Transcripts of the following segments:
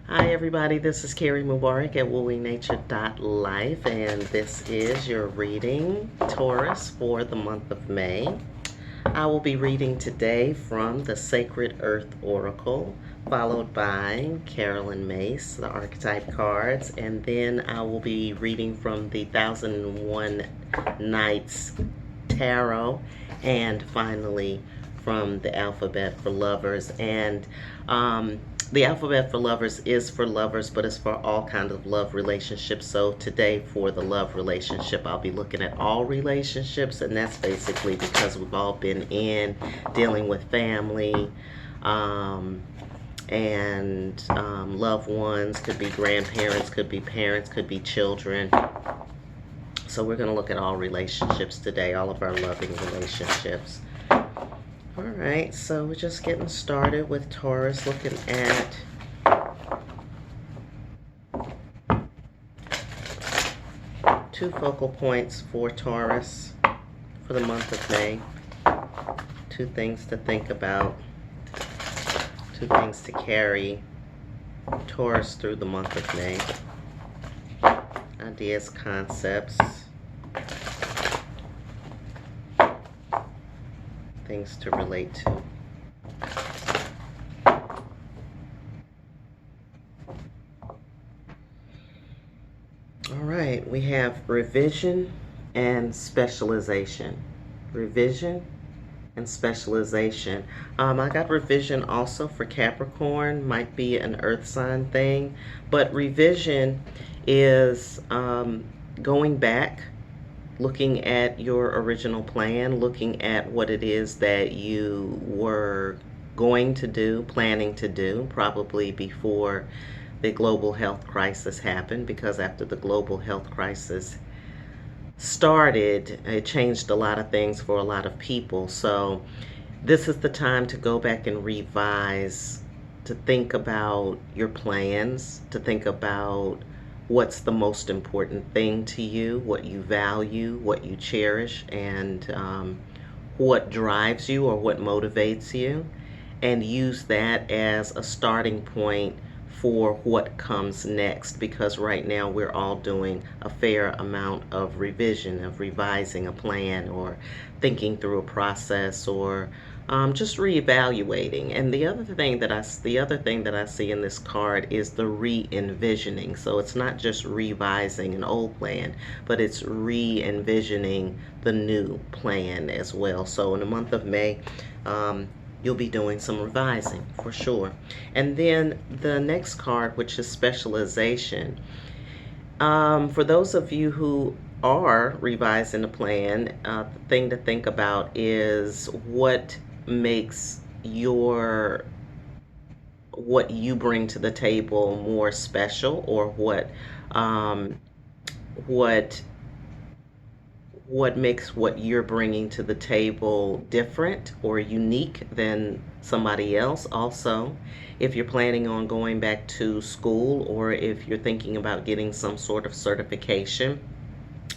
Hi everybody, this is Carrie Mubarak at wooingnature.life, and this is your reading, Taurus, for the month of May. I will be reading today from the Sacred Earth Oracle, followed by Carolyn Mace, the archetype cards, and then I will be reading from the 1001 Nights Tarot, and finally from the Alphabet for Lovers. And the Alphabet for Lovers is for lovers, but it's for all kinds of love relationships. So today, for the love relationship, I'll be looking at all relationships, and that's basically because we've all been in dealing with family, and loved ones. Could be grandparents, could be parents, could be children. So we're going to look at all relationships today, all of our loving relationships. All right, so we're just getting started with Taurus, looking at two focal points for Taurus for the month of May. Two things to think about, two things to carry Taurus through the month of May. Ideas, concepts, things to relate to. All right, we have revision and specialization. Revision and specialization. I got revision also for Capricorn, might be an earth sign thing, but revision is going back, looking at your original plan, looking at what it is that you were going to do, planning to do, probably before the global health crisis happened, because after the global health crisis started, it changed a lot of things for a lot of people. So this is the time to go back and revise, to think about your plans, to think about what's the most important thing to you, what you value, what you cherish, and what drives you or what motivates you, and use that as a starting point for what comes next, because right now we're all doing a fair amount of revision, of revising a plan or thinking through a process, or just reevaluating. And the other thing that I see in this card is the re-envisioning. So it's not just revising an old plan, but it's re-envisioning the new plan as well. So in the month of May, you'll be doing some revising for sure. And then the next card, which is specialization. For those of you who are revising the plan, the thing to think about is what makes what you bring to the table more special, or what makes what you're bringing to the table different or unique than somebody else. Also, if you're planning on going back to school, or if you're thinking about getting some sort of certification,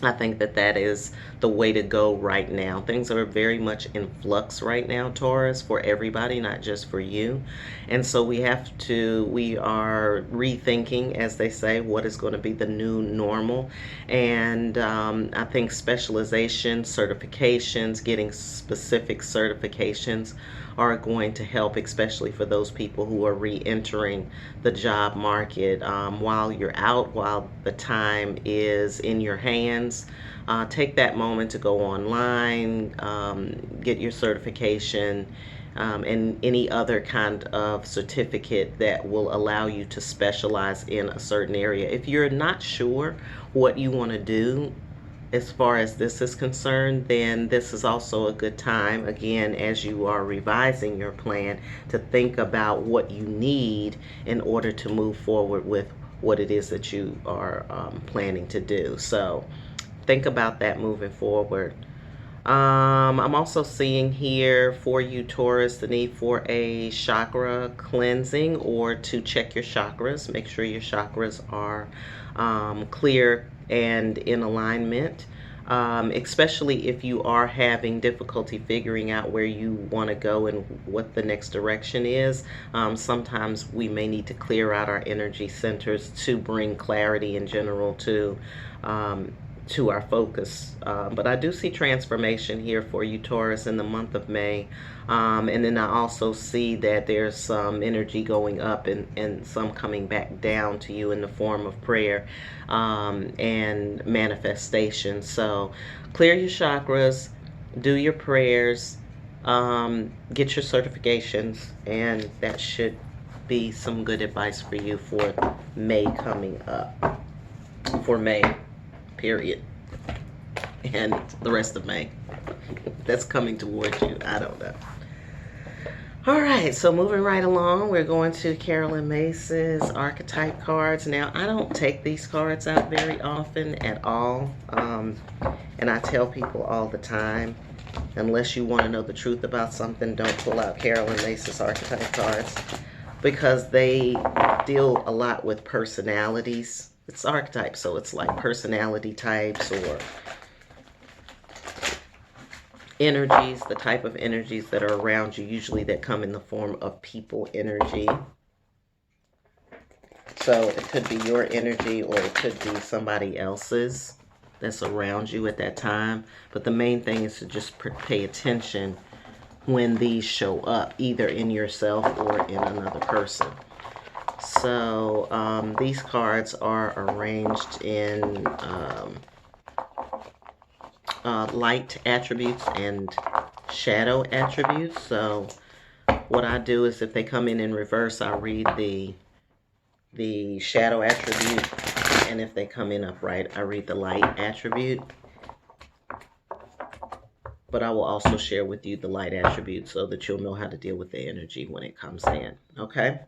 I think that is the way to go right now. Things are very much in flux right now, Taurus, for everybody, not just for you. And so we are rethinking, as they say, what is going to be the new normal. And I think specialization, certifications, getting specific certifications are going to help, especially for those people who are re-entering the job market. While the time is in your hands, take that moment to go online, get your certification, and any other kind of certificate that will allow you to specialize in a certain area. If you're not sure what you want to do as far as this is concerned, then this is also a good time, again, as you are revising your plan, to think about what you need in order to move forward with what it is that you are planning to do. So think about that moving forward. I'm also seeing here for you, Taurus, the need for a chakra cleansing, or to check your chakras. Make sure your chakras are clear and in alignment. especially if you are having difficulty figuring out where you want to go and what the next direction is. Sometimes we may need to clear out our energy centers to bring clarity in general to our focus. But I do see transformation here for you, Taurus, in the month of May. And then I also see that there's some energy going up and some coming back down to you in the form of prayer and manifestation. So clear your chakras, do your prayers, get your certifications, and that should be some good advice for you for May coming up. For May, period. And the rest of May. That's coming towards you. I don't know. All right, so moving right along, we're going to Carolyn Mace's archetype cards. Now, I don't take these cards out very often at all. And I tell people all the time, unless you want to know the truth about something, don't pull out Carolyn Mace's archetype cards, because they deal a lot with personalities. It's archetype, so it's like personality types or energies, the type of energies that are around you, usually that come in the form of people energy. So it could be your energy or it could be somebody else's that's around you at that time. But the main thing is to just pay attention when these show up, either in yourself or in another person. So these cards are arranged in light attributes and shadow attributes. So what I do is, if they come in reverse, I read the shadow attribute, and if they come in upright, I read the light attribute. But I will also share with you the light attribute so that you'll know how to deal with the energy when it comes in. Okay?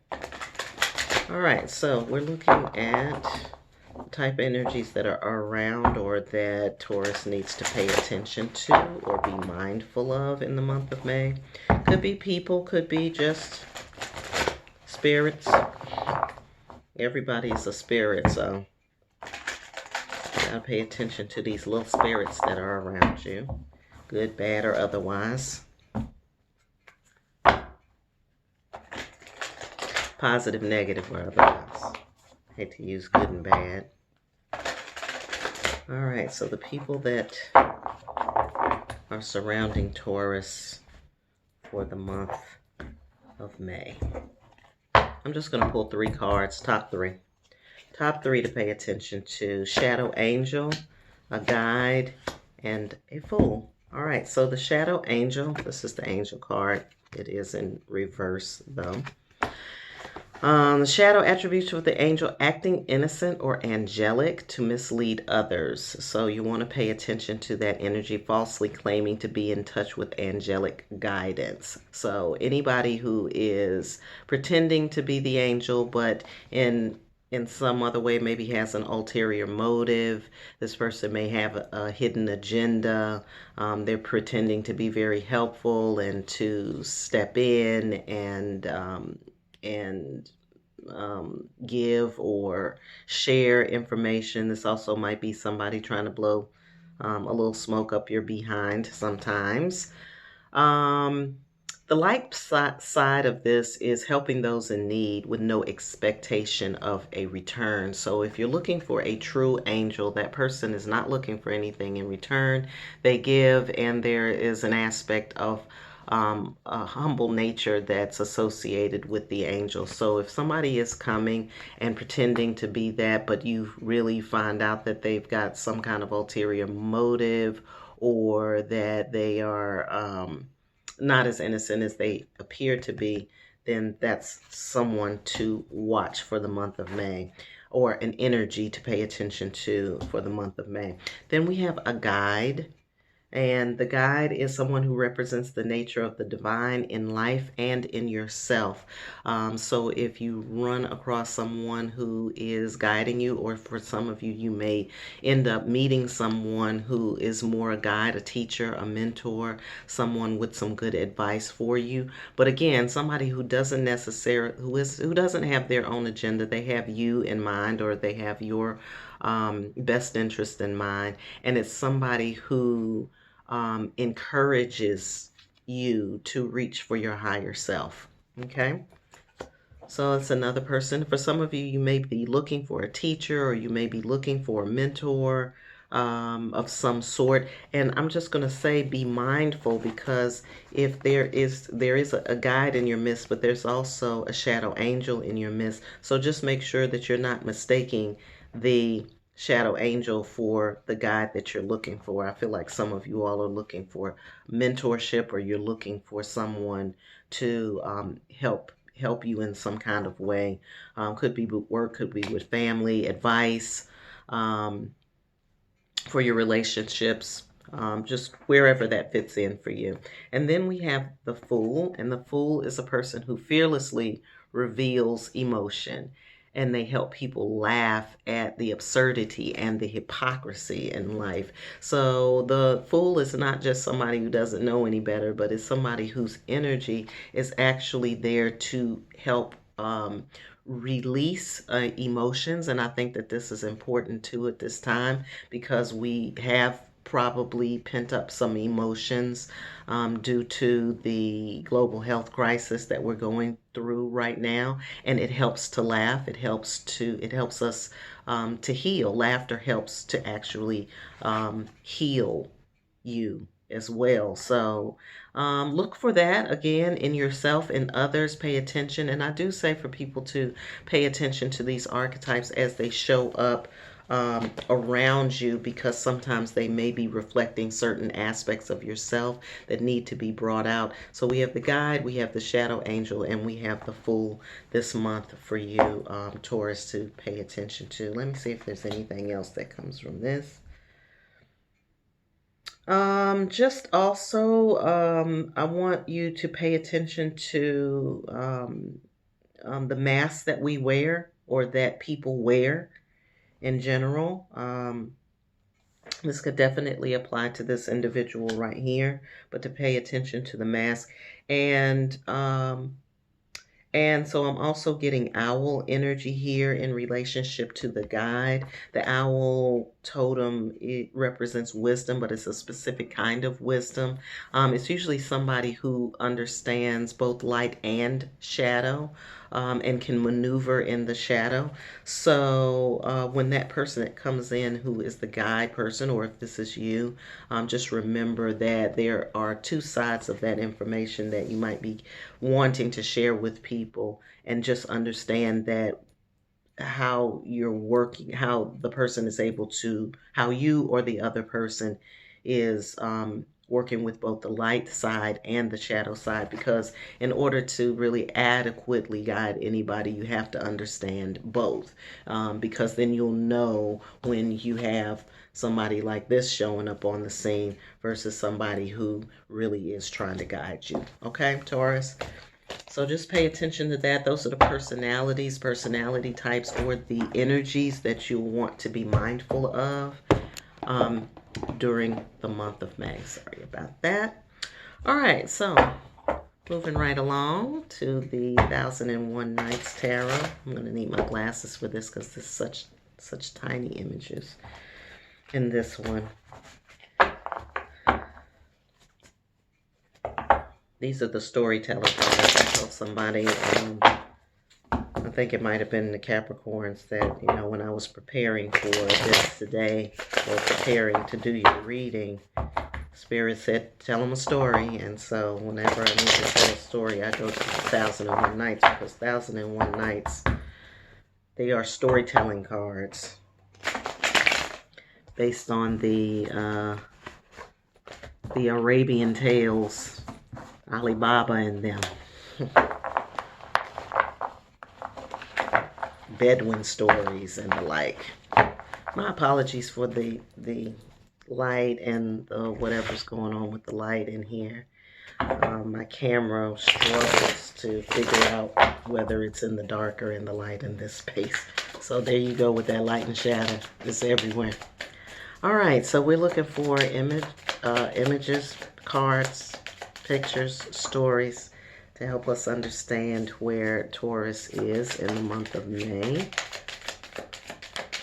All right, so we're looking at type of energies that are around or that Taurus needs to pay attention to or be mindful of in the month of May. Could be people, could be just spirits. Everybody's a spirit, so you gotta pay attention to these little spirits that are around you, good, bad, or otherwise. Positive, negative, or otherwise. I hate to use good and bad. All right, so the people that are surrounding Taurus for the month of May. I'm just going to pull 3 cards, top 3. Top 3 to pay attention to: Shadow Angel, a Guide, and a Fool. All right, so the Shadow Angel, this is the Angel card. It is in reverse, though. The shadow attributes with the angel: acting innocent or angelic to mislead others. So you want to pay attention to that energy, falsely claiming to be in touch with angelic guidance. So anybody who is pretending to be the angel, but in some other way maybe has an ulterior motive. This person may have a hidden agenda. They're pretending to be very helpful and to step in and give or share information. This also might be somebody trying to blow a little smoke up your behind sometimes. The light side of this is helping those in need with no expectation of a return. So if you're looking for a true angel, that person is not looking for anything in return. They give, and there is an aspect of a humble nature that's associated with the angel. So if somebody is coming and pretending to be that, but you really find out that they've got some kind of ulterior motive, or that they are not as innocent as they appear to be, then that's someone to watch for the month of May, or an energy to pay attention to for the month of May. Then we have a guide. And the guide is someone who represents the nature of the divine in life and in yourself. So if you run across someone who is guiding you, or for some of you, you may end up meeting someone who is more a guide, a teacher, a mentor, someone with some good advice for you. But again, somebody who doesn't necessarily, who doesn't have their own agenda. They have you in mind, or they have your best interest in mind. And it's somebody who encourages you to reach for your higher self. Okay? So it's another person. For some of you, you may be looking for a teacher, or you may be looking for a mentor of some sort. And I'm just going to say, be mindful, because if there is a guide in your midst, but there's also a shadow angel in your midst. So just make sure that you're not mistaking the shadow angel for the guide that you're looking for. I feel like some of you all are looking for mentorship, or you're looking for someone to help you in some kind of way. Could be with work, could be with family, advice, um, for your relationships, just wherever that fits in for you. And then we have the Fool, and the Fool is a person who fearlessly reveals emotion, and they help people laugh at the absurdity and the hypocrisy in life. So the Fool is not just somebody who doesn't know any better, but is somebody whose energy is actually there to help release emotions. And I think that this is important too at this time, because we have probably pent up some emotions due to the global health crisis that we're going through right now. And it helps to laugh. It helps us to heal. Laughter helps to actually heal you as well. So look for that again in yourself and others. Pay attention. And I do say for people to pay attention to these archetypes as they show up around you, because sometimes they may be reflecting certain aspects of yourself that need to be brought out. So we have the guide, we have the shadow angel, and we have the Fool this month for you, Taurus, to pay attention to. Let me see if there's anything else that comes from this. Just also, I want you to pay attention to the masks that we wear, or that people wear in general. This could definitely apply to this individual right here, but to pay attention to the mask. And so I'm also getting owl energy here in relationship to the guide. The owl totem, it represents wisdom, but it's a specific kind of wisdom. It's usually somebody who understands both light and shadow, and can maneuver in the shadow. So when that person that comes in, who is the guide person, or if this is you, just remember that there are two sides of that information that you might be wanting to share with people, and just understand that how you're working, how the person is able to, how you or the other person is working with both the light side and the shadow side. Because in order to really adequately guide anybody, you have to understand both, because then you'll know when you have somebody like this showing up on the scene versus somebody who really is trying to guide you. Okay, Taurus? So just pay attention to that. Those are the personality types, or the energies that you want to be mindful of during the month of May. Sorry about that. All right, so moving right along to the 1001 Nights Tarot. I'm going to need my glasses for this, because there's such tiny images in this one. These are the storyteller cards. I told somebody, I think it might have been the Capricorns, that, when I was preparing for this today, or preparing to do your reading, Spirit said, tell them a story. And so whenever I need to tell a story, I go to 1001 Nights, because 1001 Nights, they are storytelling cards based on the Arabian tales, Alibaba and them. Bedouin stories and the like. My apologies for the light and whatever's going on with the light in here. My camera struggles to figure out whether it's in the dark or in the light in this space. So there you go with that light and shadow. It's everywhere. All right, so we're looking for images, cards, pictures, stories to help us understand where Taurus is in the month of May.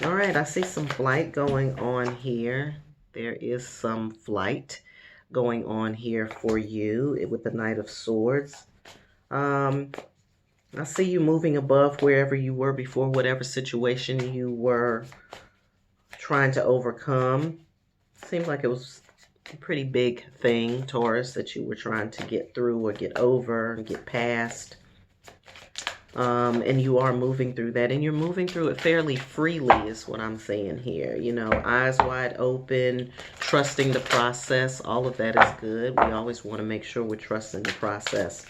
All right, I see some flight going on here. There is some flight going on here for you with the Knight of Swords. Um, I see you moving above wherever you were before, whatever situation you were trying to overcome. Seemed like it was a pretty big thing, Taurus, that you were trying to get through or get over and get past. And you are moving through that, and you're moving through it fairly freely is what I'm saying here. You know, eyes wide open, trusting the process. All of that is good. We always want to make sure we're trusting the process.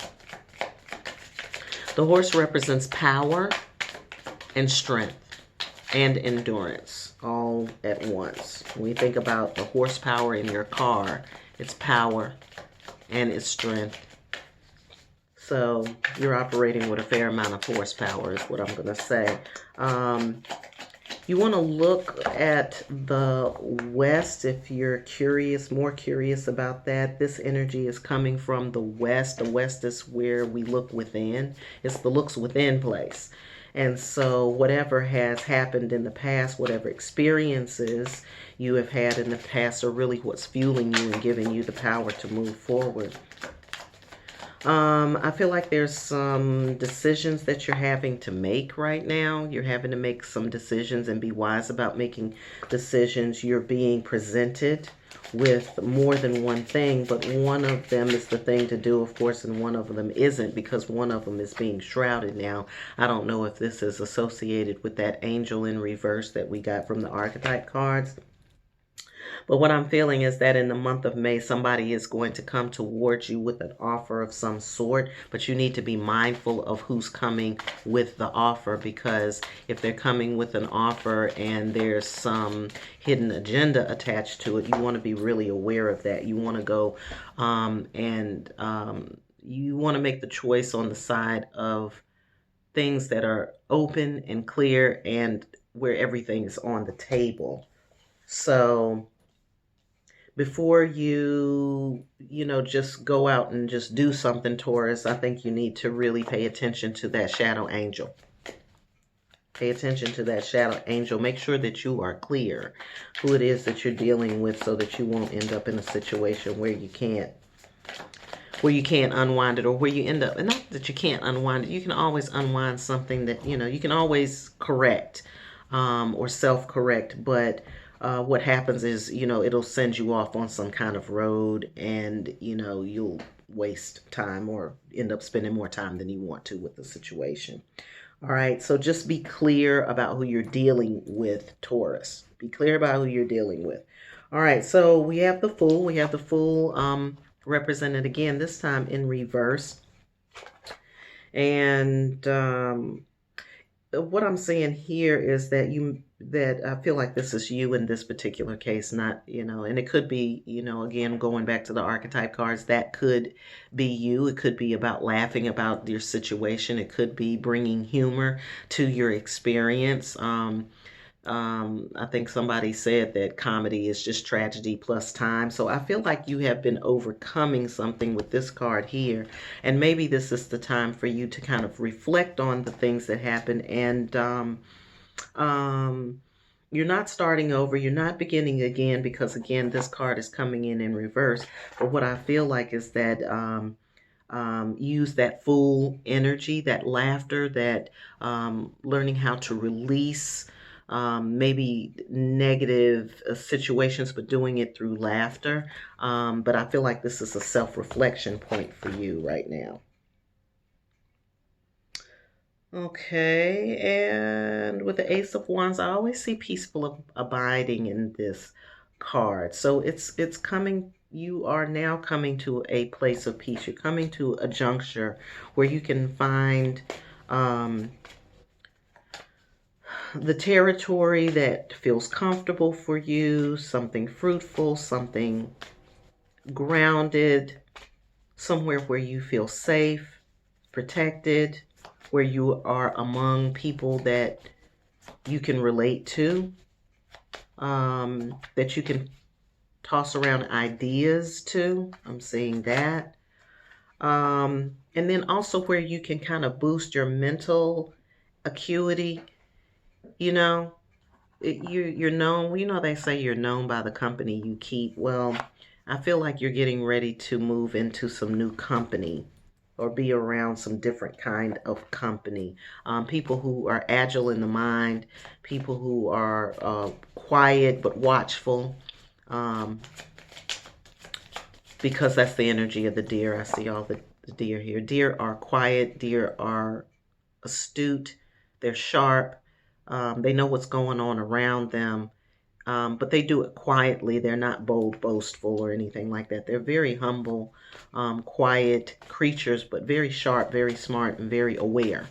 The horse represents power and strength and endurance all at once. When we think about the horsepower in your car, it's power and it's strength. So you're operating with a fair amount of horsepower is what I'm going to say. You want to look at the west if you're curious, more curious about that. This energy is coming from the west. The west is where we look within. It's the looks within place. And so whatever has happened in the past, whatever experiences you have had in the past are really what's fueling you and giving you the power to move forward. I feel like there's some decisions that you're having to make right now. You're having to make some decisions and be wise about making decisions. You're being presented with more than one thing, but one of them is the thing to do, of course, and one of them isn't, because one of them is being shrouded now. I don't know if this is associated with that angel in reverse that we got from the archetype cards. But what I'm feeling is that in the month of May, somebody is going to come towards you with an offer of some sort, but you need to be mindful of who's coming with the offer, because if they're coming with an offer and there's some hidden agenda attached to it, you want to be really aware of that. You want to go you want to make the choice on the side of things that are open and clear and where everything is on the table. So before you just go out and just do something, Taurus, I think you need to really pay attention to that shadow angel. Pay attention to that shadow angel. Make sure that you are clear who it is that you're dealing with, so that you won't end up in a situation where you can't unwind it, or where you end up, and not that you can't unwind it, you can always unwind something that, you can always correct or self-correct, but what happens is, it'll send you off on some kind of road, and, you'll waste time or end up spending more time than you want to with the situation. All right, so just be clear about who you're dealing with, Taurus. Be clear about who you're dealing with. All right, so we have the Fool. We have the Fool represented again, this time in reverse. And what I'm saying here is that I feel like this is you in this particular case, not, and it could be, again, going back to the archetype cards, that could be you. It could be about laughing about your situation. It could be bringing humor to your experience. I think somebody said that comedy is just tragedy plus time. So I feel like you have been overcoming something with this card here. And maybe this is the time for you to kind of reflect on the things that happened. And you're not starting over. You're not beginning again, because, again, this card is coming in reverse. But what I feel like is that use that Fool energy, that laughter, that learning how to release maybe negative situations, but doing it through laughter. But I feel like this is a self-reflection point for you right now. Okay, and with the Ace of Wands, I always see peaceful abiding in this card. So it's coming, you are now coming to a place of peace. You're coming to a juncture where you can find the territory that feels comfortable for you, something fruitful, something grounded, somewhere where you feel safe, protected, where you are among people that you can relate to, that you can toss around ideas to. I'm seeing that. And then also where you can kind of boost your mental acuity, you're known. You know, they say you're known by the company you keep. Well, I feel like you're getting ready to move into some new company or be around some different kind of company. People who are agile in the mind, people who are quiet but watchful. Um, because that's the energy of the deer. I see all the deer here. Deer are quiet. Deer are astute. They're sharp. They know what's going on around them, but they do it quietly. They're not bold, boastful, or anything like that. They're very humble, quiet creatures, but very sharp, very smart, and very aware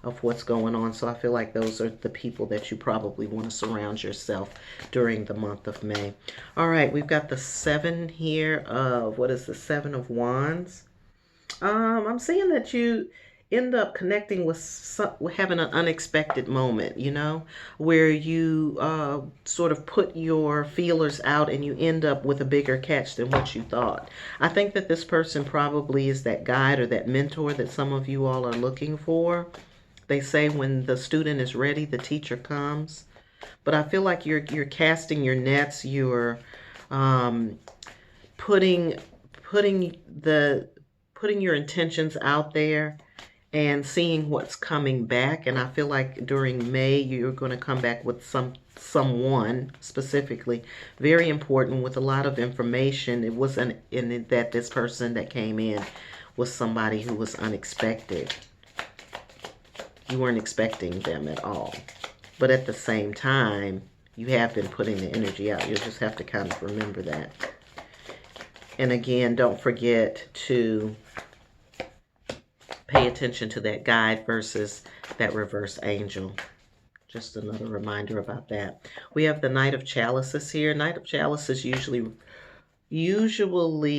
of what's going on. So I feel like those are the people that you probably want to surround yourself during the month of May. All right, we've got the seven here of, what is the Seven of Wands? I'm seeing that you end up connecting with having an unexpected moment, where you sort of put your feelers out and you end up with a bigger catch than what you thought. I think that this person probably is that guide or that mentor that some of you all are looking for. They say when the student is ready, the teacher comes. But I feel like you're casting your nets. You're um, putting putting the putting your intentions out there and seeing what's coming back. And I feel like during May you're going to come back with someone specifically very important with a lot of information. It wasn't in that this person that came in was somebody who was unexpected. You weren't expecting them at all. But at the same time, you have been putting the energy out. You'll just have to kind of remember that. And again, don't forget to pay attention to that guide versus that reverse angel. Just another reminder about that. We have the Knight of Chalices here. Knight of Chalices usually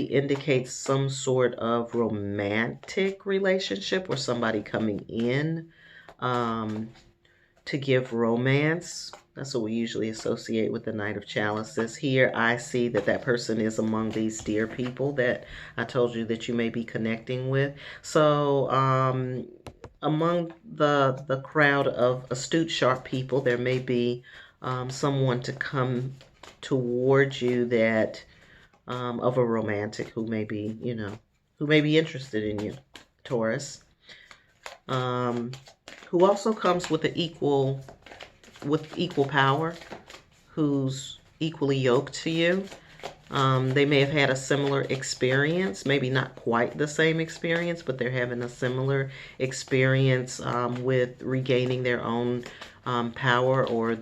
indicates some sort of romantic relationship or somebody coming in to give romance. That's what we usually associate with the Knight of Chalices. Here I see that that person is among these dear people that I told you that you may be connecting with. So among the crowd of astute, sharp people, there may be someone to come towards you that of a romantic who may be, who may be interested in you, Taurus. Who also comes with equal power, who's equally yoked to you. They may have had a similar experience, maybe not quite the same experience, but they're having a similar experience with regaining their own power or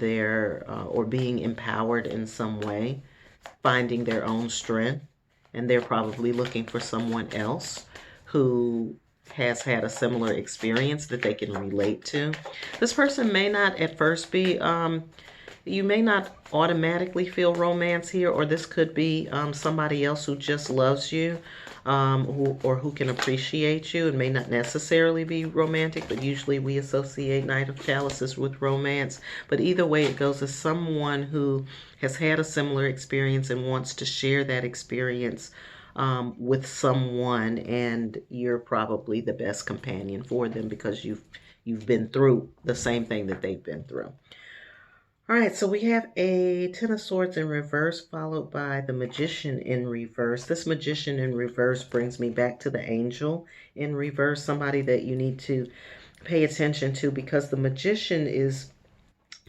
or being empowered in some way, finding their own strength, and they're probably looking for someone else who has had a similar experience that they can relate to. This person may not at first be, you may not automatically feel romance here, or this could be somebody else who just loves you, who can appreciate you. It may not necessarily be romantic, but usually we associate Knight of Chalices with romance. But either way it goes, is someone who has had a similar experience and wants to share that experience with someone, and you're probably the best companion for them because you've been through the same thing that they've been through. All right, so we have a Ten of Swords in reverse, followed by the Magician in reverse. This Magician in reverse brings me back to the Angel in reverse, somebody that you need to pay attention to, because the Magician is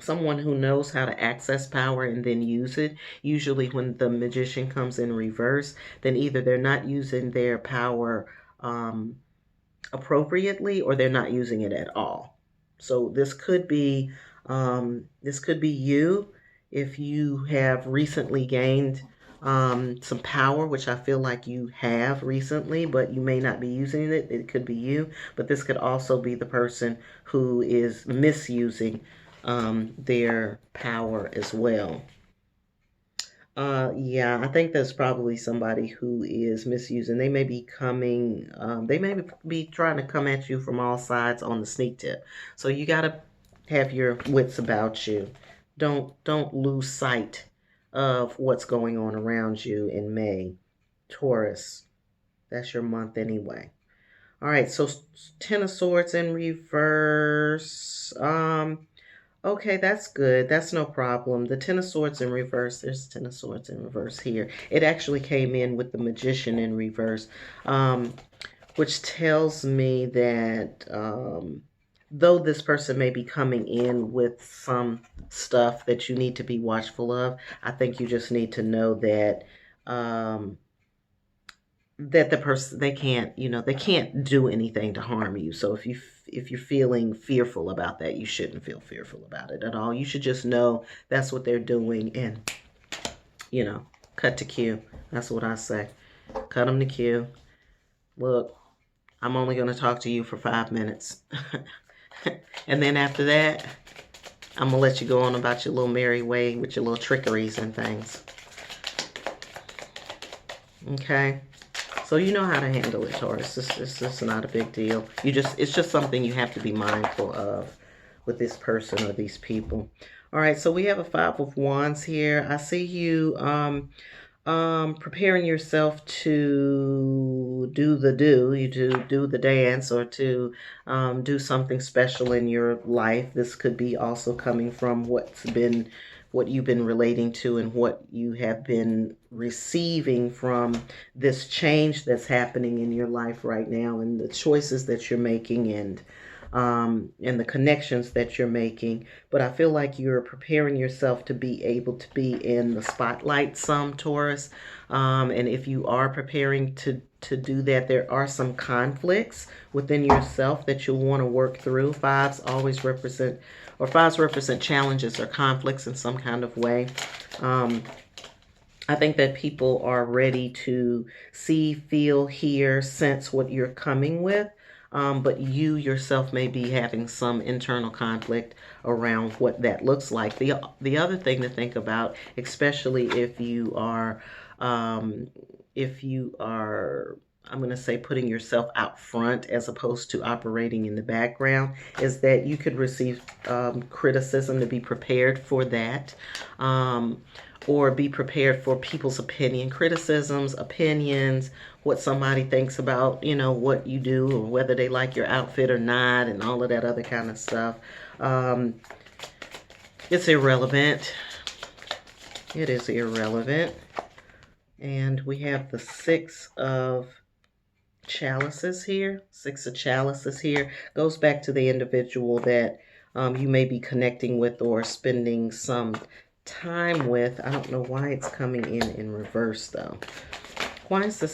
someone who knows how to access power and then use it. Usually when the Magician comes in reverse, then either they're not using their power appropriately, or they're not using it at all. So this could be you if you have recently gained some power, which I feel like you have recently, but you may not be using it. It could be you, but this could also be the person who is misusing their power as well. Yeah, I think that's probably somebody who is misusing. They may be coming, they may be trying to come at you from all sides on the sneak tip. So you got to have your wits about you. Don't lose sight of what's going on around you in May. Taurus, that's your month anyway. All right, so Ten of Swords in reverse. Okay, that's good. That's no problem. The Ten of Swords in reverse. There's Ten of Swords in reverse here. It actually came in with the Magician in reverse, um, which tells me that though this person may be coming in with some stuff that you need to be watchful of, I think you just need to know that um, that the person, they can't, they can't do anything to harm you. So if you're feeling fearful about that, you shouldn't feel fearful about it at all. You should just know that's what they're doing, and cut to Q. That's what I say. Cut them to Q. Look, I'm only going to talk to you for 5 minutes. And then after that, I'm going to let you go on about your little merry way with your little trickeries and things. Okay? So you know how to handle it, Taurus. It's just not a big deal. It's just something you have to be mindful of with this person or these people. All right, so we have a Five of Wands here. I see you preparing yourself to do the dance, or to do something special in your life. This could be also coming from what you've been relating to and what you have been receiving from this change that's happening in your life right now, and the choices that you're making, and the connections that you're making. But I feel like you're preparing yourself to be able to be in the spotlight some, Taurus. And if you are preparing to do that, there are some conflicts within yourself that you'll want to work through. Fives represent challenges or conflicts in some kind of way. I think that people are ready to see, feel, hear, sense what you're coming with. But you yourself may be having some internal conflict around what that looks like. The other thing to think about, especially if you are, I'm going to say, putting yourself out front as opposed to operating in the background, is that you could receive criticism. To be prepared for that. Or be prepared for people's criticisms, opinions, what somebody thinks about, what you do, or whether they like your outfit or not, and all of that other kind of stuff. It's irrelevant. It is irrelevant. And we have the Six of Chalices here. Six of Chalices here goes back to the individual that you may be connecting with or spending some time with. I don't know why it's coming in reverse though. Why is the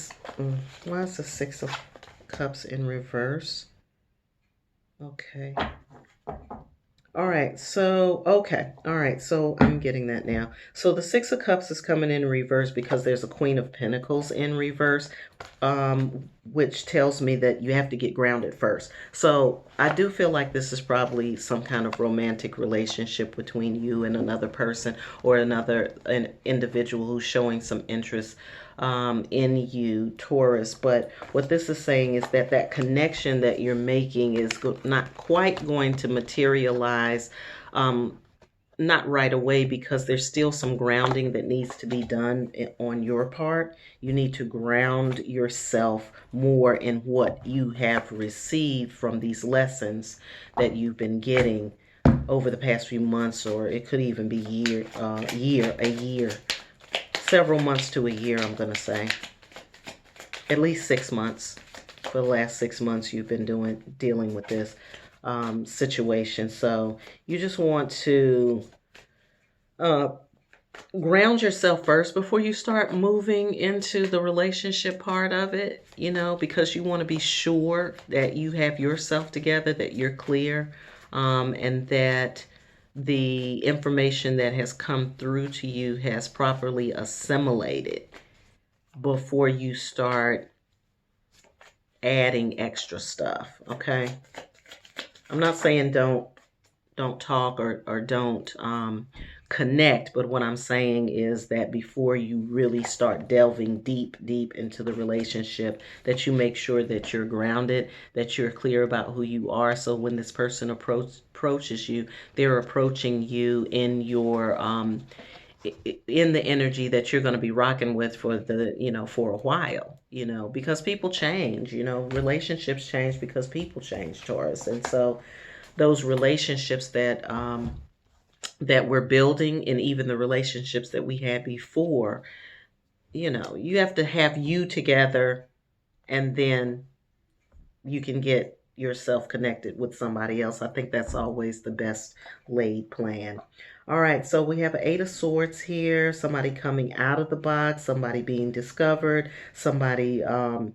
Six of Cups in reverse? Okay. All right, so I'm getting that now. So the Six of Cups is coming in reverse because there's a Queen of Pentacles in reverse, which tells me that you have to get grounded first. So I do feel like this is probably some kind of romantic relationship between you and another person, or an individual who's showing some interest in you, Taurus. But what this is saying is that connection that you're making is not quite going to materialize, not right away, because there's still some grounding that needs to be done on your part. You need to ground yourself more in what you have received from these lessons that you've been getting over the past few months, or it could even be a year. Several months to a year, I'm going to say. At least 6 months. For the last 6 months, you've been dealing with this situation. So you just want to ground yourself first before you start moving into the relationship part of it, because you want to be sure that you have yourself together, that you're clear, and that the information that has come through to you has properly assimilated before you start adding extra stuff. Okay, I'm not saying don't talk or don't connect, but what I'm saying is that before you really start delving deep into the relationship, that you make sure that you're grounded, that you're clear about who you are. So when this person approaches you, they're approaching you in your in the energy that you're going to be rocking with for a while, because people change, relationships change because people change, Taurus. And so those relationships that that we're building, and even the relationships that we had before, you have to have you together, and then you can get yourself connected with somebody else. I think that's always the best laid plan. All right, so we have an Eight of Swords here, somebody coming out of the box, somebody being discovered, somebody um,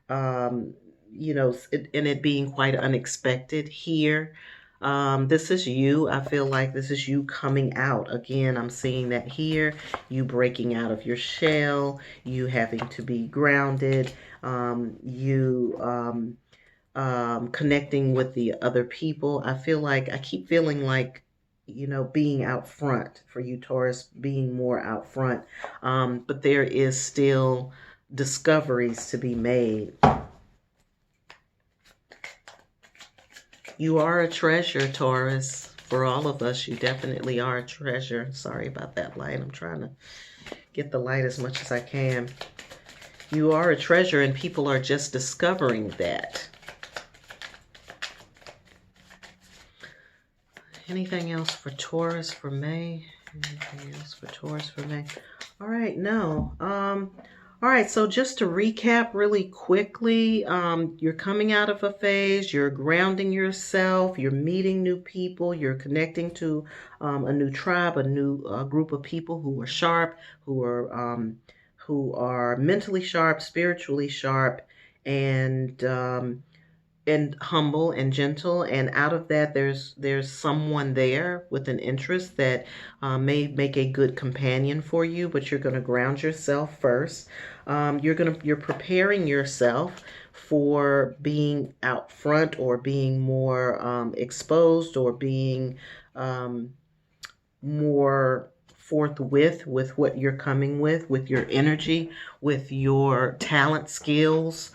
and it being quite unexpected here. This is you. I feel like this is you coming out. Again, I'm seeing that here. You breaking out of your shell, you having to be grounded, you connecting with the other people. I keep feeling like, being out front for you, Taurus, being more out front. But there is still discoveries to be made. You are a treasure, Taurus. For all of us, you definitely are a treasure. Sorry about that light. I'm trying to get the light as much as I can. You are a treasure, and people are just discovering that. Anything else for Taurus for May? Anything else for Taurus for May? All right, no. All right, so just to recap really quickly, you're coming out of a phase, you're grounding yourself, you're meeting new people, you're connecting to a new tribe, a new group of people who are sharp, who are mentally sharp, spiritually sharp, and humble and gentle, and out of that there's someone there with an interest that may make a good companion for you, but you're going to ground yourself first. You're preparing yourself for being out front, or being more exposed, or being more forthwith with what you're coming with your energy, with your talent, skills,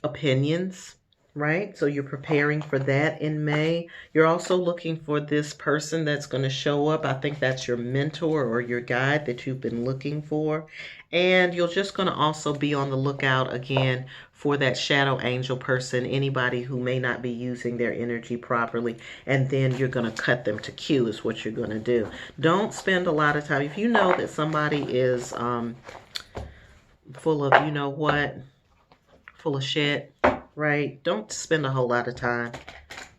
opinions, right? So you're preparing for that in May. You're also looking for this person that's going to show up. I think that's your mentor or your guide that you've been looking for. And you're just going to also be on the lookout again for that shadow angel person, anybody who may not be using their energy properly. And then you're going to cut them to Q is what you're going to do. Don't spend a lot of time. If you know that somebody is full of, full of shit, right? Don't spend a whole lot of time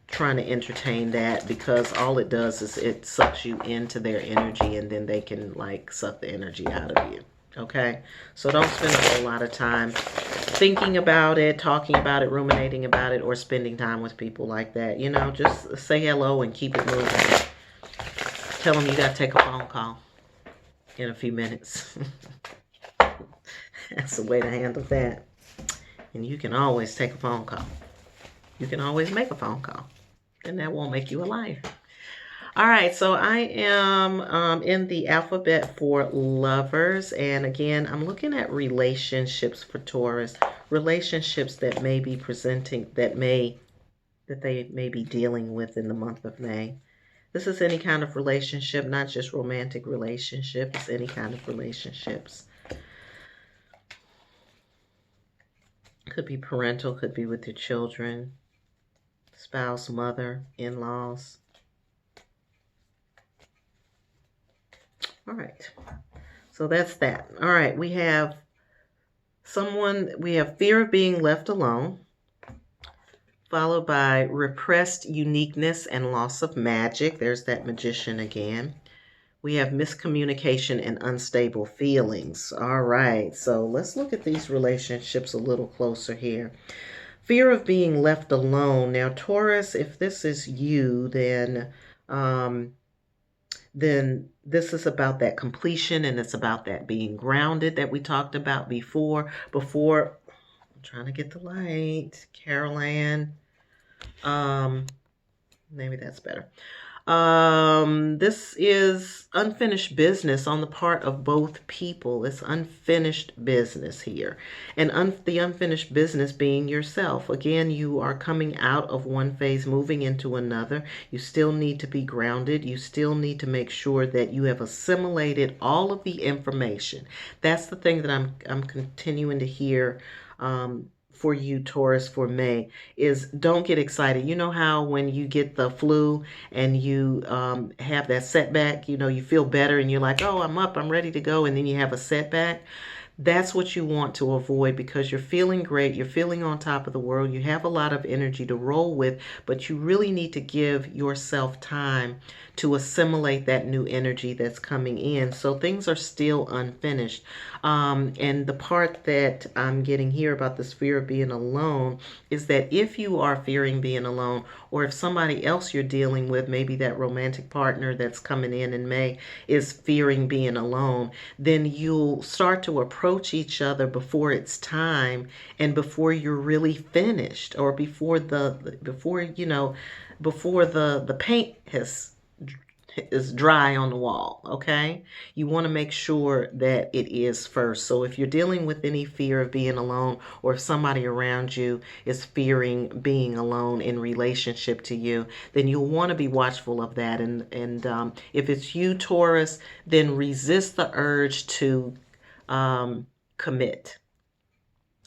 trying to entertain that, because all it does is it sucks you into their energy, and then they can suck the energy out of you. Okay? So don't spend a whole lot of time thinking about it, talking about it, ruminating about it, or spending time with people like that. Just say hello and keep it moving. Tell them you got to take a phone call in a few minutes. That's the way to handle that. And you can always take a phone call. You can always make a phone call. And that won't make you a liar. All right, so I am in the alphabet for lovers. And again, I'm looking at relationships for Taurus. Relationships that may be presenting, that they may be dealing with in the month of May. This is any kind of relationship, not just romantic relationship. It's any kind of relationships. Could be parental, could be with your children, spouse, mother, in-laws. All right. So that's that. All right. We have fear of being left alone, followed by repressed uniqueness and loss of magic. There's that magician again. We have miscommunication and unstable feelings. All right, so let's look at these relationships a little closer here. Fear of being left alone. Now, Taurus, if this is you, then this is about that completion, and it's about that being grounded that we talked about before. I'm trying to get the light, Carol Ann. Maybe that's better. This is unfinished business on the part of both people. It's unfinished business here. And the unfinished business being yourself. Again, you are coming out of one phase, moving into another. You still need to be grounded. You still need to make sure that you have assimilated all of the information. That's the thing that I'm continuing to hear for you, Taurus, for May is don't get excited. You know how when you get the flu and you have that setback, you feel better and you're like, oh, I'm up, I'm ready to go. And then you have a setback. That's what you want to avoid because you're feeling great. You're feeling on top of the world. You have a lot of energy to roll with, but you really need to give yourself time to assimilate that new energy that's coming in. So things are still unfinished. And the part that I'm getting here about this fear of being alone is that if you are fearing being alone, or if somebody else you're dealing with, maybe that romantic partner that's coming in May, is fearing being alone, then you'll start to approach each other before it's time and before you're really finished, or before the paint is dry on the wall. Okay, you want to make sure that it is first. So if you're dealing with any fear of being alone, or if somebody around you is fearing being alone in relationship to you, then you'll want to be watchful of that. And if it's you, Taurus, then resist the urge to commit,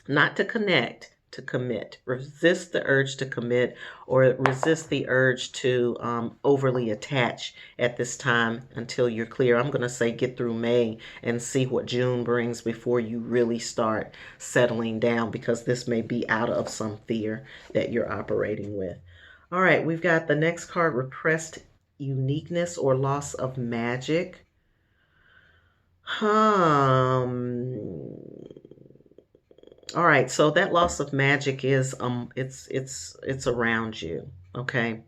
not to connect, to commit. Resist the urge to commit, or resist the urge to overly attach at this time until you're clear. I'm going to say get through May and see what June brings before you really start settling down, because this may be out of some fear that you're operating with. All right, we've got the next card, repressed uniqueness or loss of magic. All right, so that loss of magic is it's around you, okay?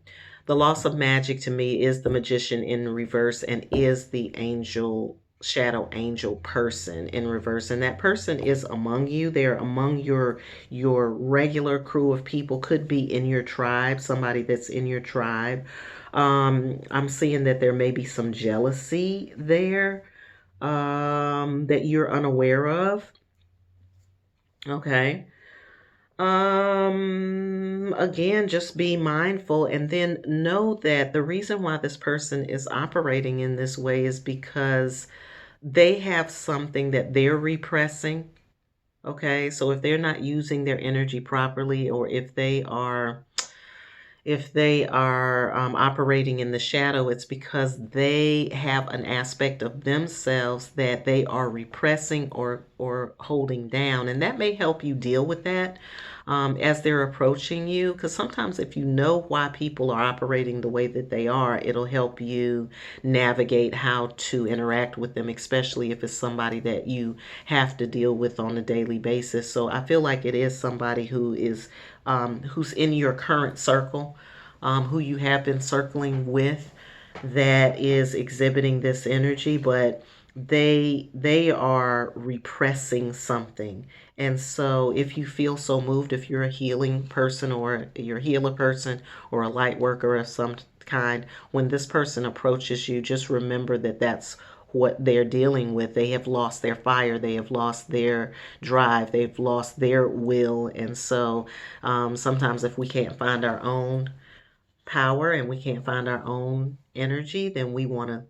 The loss of magic to me is the magician in reverse and is the angel, shadow angel person in reverse, and that person is among you. They're among your regular crew of people, could be in your tribe, somebody that's in your tribe. I'm seeing that there may be some jealousy there that you're unaware of. Okay. Again, just be mindful and then know that the reason why this person is operating in this way is because they have something that they're repressing. Okay. So if they're not using their energy properly, or if they are operating in the shadow, it's because they have an aspect of themselves that they are repressing or holding down, and that may help you deal with that as they're approaching you. Because sometimes, if you know why people are operating the way that they are, it'll help you navigate how to interact with them, especially if it's somebody that you have to deal with on a daily basis. So I feel like it is somebody who's in your current circle, who you have been circling with, that is exhibiting this energy, but they are repressing something. And so if you feel so moved, if you're a healing person, or you're a healer person, or a light worker of some kind, when this person approaches you, just remember that that's what they're dealing with. They have lost their fire, they have lost their drive, they've lost their will. And so sometimes if we can't find our own power and we can't find our own energy, then we want to,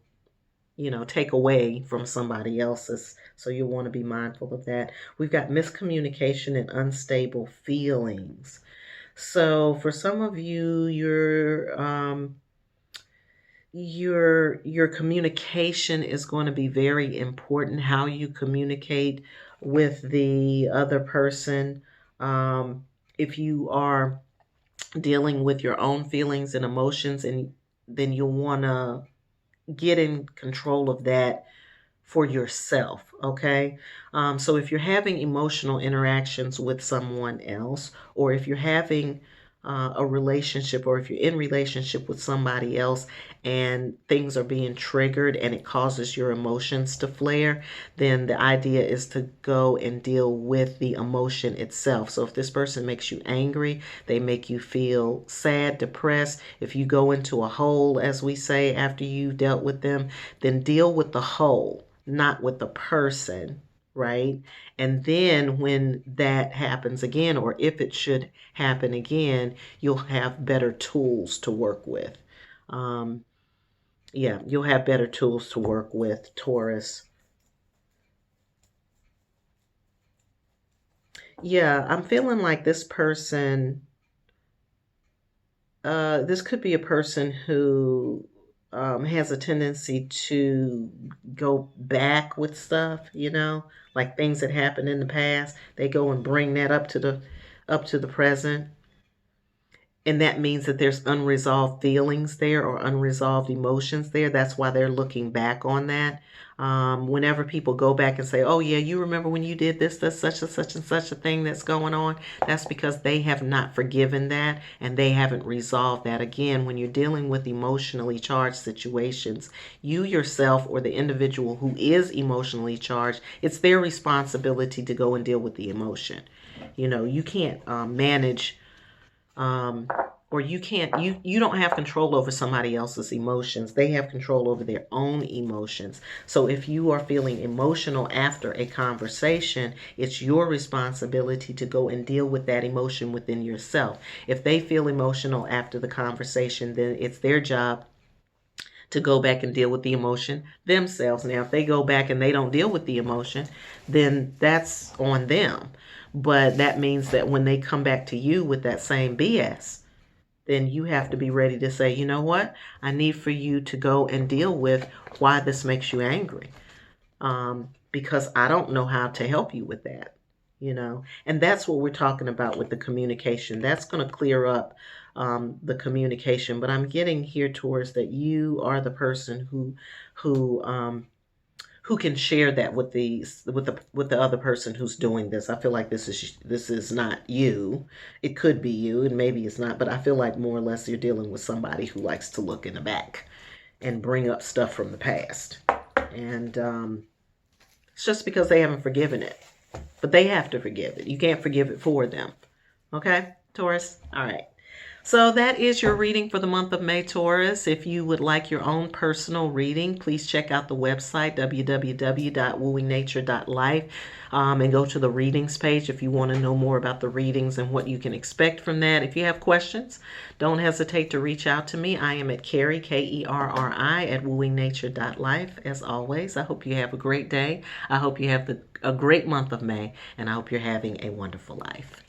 take away from somebody else's. So you want to be mindful of that. We've got miscommunication and unstable feelings. So for some of you, your communication is going to be very important. How you communicate with the other person. If you are dealing with your own feelings and emotions, and then you'll want to get in control of that for yourself. Okay. So if you're having emotional interactions with someone else, or if you're having a relationship, or if you're in relationship with somebody else and things are being triggered and it causes your emotions to flare, then the idea is to go and deal with the emotion itself. So if this person makes you angry, they make you feel sad, depressed, if you go into a hole, as we say, after you dealt with them, then deal with the hole, not with the person, right? And then when that happens again, or if it should happen again, you'll have better tools to work with. Um, yeah, you'll have better tools to work with, Taurus. Yeah, I'm feeling like this person, this could be a person who has a tendency to go back with stuff, like things that happened in the past. They go and bring that up to the present, and that means that there's unresolved feelings there or unresolved emotions there. That's why they're looking back on that. Whenever people go back and say, oh yeah, you remember when you did this, that's such and such and such a thing that's going on, that's because they have not forgiven that and they haven't resolved that. Again, when you're dealing with emotionally charged situations, you yourself or the individual who is emotionally charged, it's their responsibility to go and deal with the emotion. You can't manage, um, or you don't have control over somebody else's emotions. They have control over their own emotions. So if you are feeling emotional after a conversation, it's your responsibility to go and deal with that emotion within yourself. If they feel emotional after the conversation, then it's their job to go back and deal with the emotion themselves. Now, if they go back and they don't deal with the emotion, then that's on them. But that means that when they come back to you with that same BS, then you have to be ready to say, you know what? I need for you to go and deal with why this makes you angry. Because I don't know how to help you with that. And that's what we're talking about with the communication. That's going to clear up the communication. But I'm getting here towards that you are the person who can share that with the other person who's doing this. I feel like this is not you. It could be you, and maybe it's not. But I feel like more or less you're dealing with somebody who likes to look in the back and bring up stuff from the past, and it's just because they haven't forgiven it. But they have to forgive it. You can't forgive it for them. Okay, Taurus? All right. So that is your reading for the month of May, Taurus. If you would like your own personal reading, please check out the website, www.wooingnature.life, and go to the readings page if you want to know more about the readings and what you can expect from that. If you have questions, don't hesitate to reach out to me. I am at Kerri, Kerri, at wooingnature.life. As always, I hope you have a great day. I hope you have a great month of May, and I hope you're having a wonderful life.